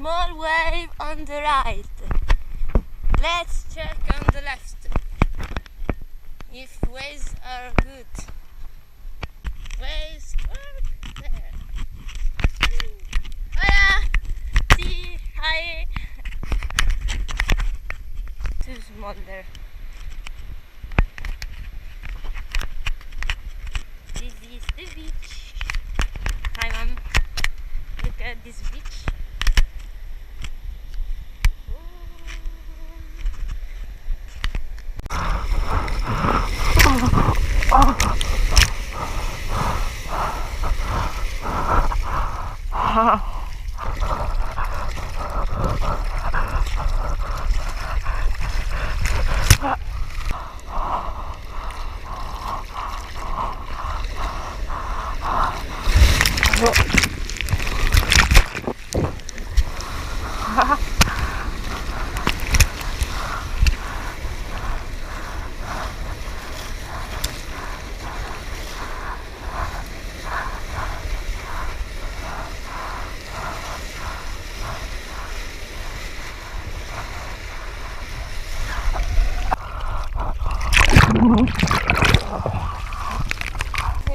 small wave on the right. Let's check on the left if waves are good. Waves are there. Hola! See, hi! Too small there. This is the beach. Hi, Mom. Look at this beach.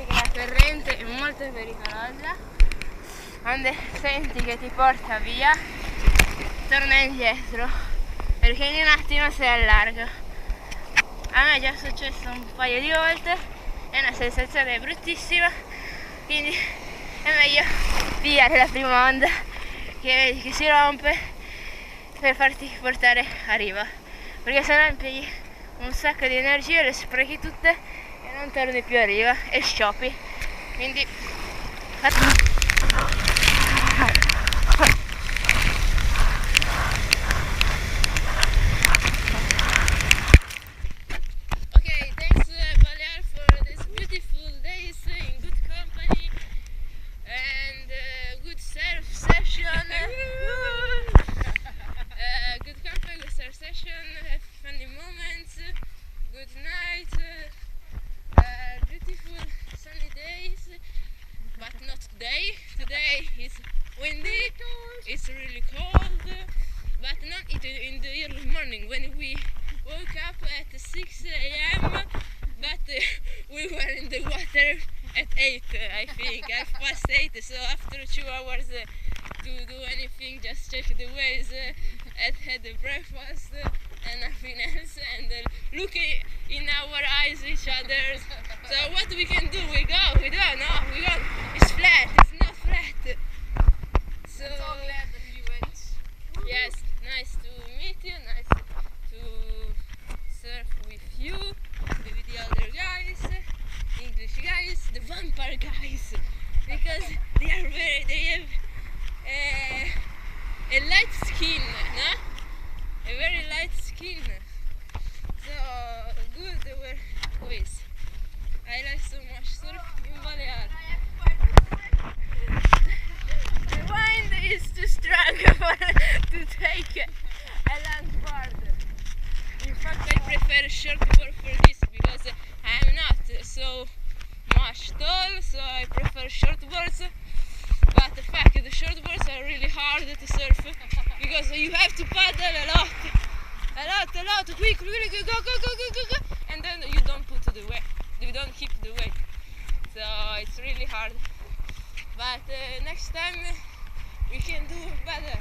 La corrente è molto pericolosa. Quando senti che ti porta via, torna indietro, perché in un attimo sei al largo. A me è già successo un paio di volte, è una sensazione bruttissima, quindi è meglio pigliare la prima onda che vedi che si rompe per farti portare a riva, perché sennò impieghi un sacco di energie, le sprechi tutte e non torni più a riva e scioppi. Quindi okay, thanks Balear for this beautiful days in good company and good surf session. Good company, good surf session, have funny moments, good night, beautiful sunny days, but not today. Today is windy, it's really cold, but not in the early morning when we woke up at 6 a.m. but we were in the water at 8, I think, 8:30, so after 2 hours to do anything, just check the waves, had the breakfast and nothing else, and looking in our eyes each other. So what we can do? We go, no, we go. It's flat, it's not flat. So glad that you went. yes, nice to meet you, nice to surf with you, with the other guys, English guys, the vampire guys, because they have a light skin, no? A very light skin. So good they were always. I like so much surf in Balear. The wind is too strong to take a long board. In fact, I prefer shortboard for this because I'm not so much tall, so I prefer shortboards. But the fact that the shortboards are really hard to surf because you have to paddle a lot, quick, really go, and then you don't put the weight, you don't keep the weight, so it's really hard. But next time we can do better.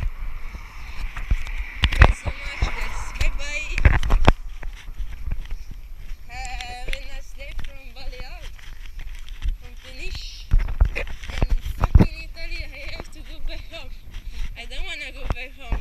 Thanks so much, guys. Bye bye. Have a nice day from Balear, from Peniche. And fucking Italy, I have to go back home. I don't want to go back home.